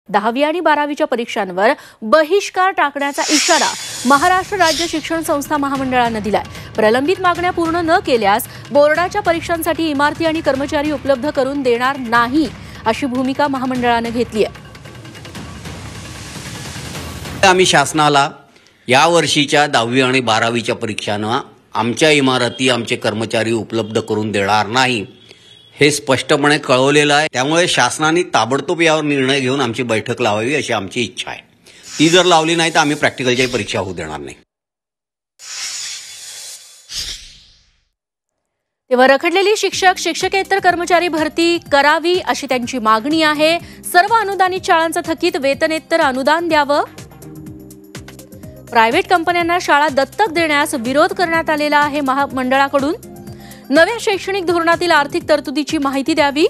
10वी आणि 12वीच्या परीक्षांवर बहिष्कार टाकण्याचा इशारा महाराष्ट्र राज्य शिक्षण संस्था महामंडळाने दिलाय। प्रलंबित मागण्या पूर्ण न केल्यास बोर्डाच्या परीक्षांसाठी इमारती आणि कर्मचारी उपलब्ध करून देणार नाही अशी भूमिका महामंडळाने घेतली आहे। आम्ही शासनाला या वर्षीच्या 10वी आणि 12वीच्या परीक्षांना आमच्या इमारती आमचे कर्मचारी उपलब्ध करून देणार नाही हे स्पष्टपणे कळवलेलं आहे। त्यामुळे शासनाने ताबडतोब यावर निर्णय घेऊन आमची बैठक लावावी अशी आमची इच्छा आहे। ती जर लावली नाही तर आम्ही प्रॅक्टिकलची परीक्षा होऊ देणार नाही। तेव्हा रखडलेली शिक्षक शिक्षकेतर कर्मचारी भरती करावी अशी त्यांची मागणी आहे। सर्व अनुदानित शाळांचं थकीत वेतनेतर अनुदान द्यावं। प्रायव्हेट कंपन्यांना शाळा दत्तक देण्यास विरोध करण्यात आलेला आहे महामंडळाकडून। नव्या शैक्षणिक धोरणातील आर्थिक तरतुदीची माहिती द्यावी।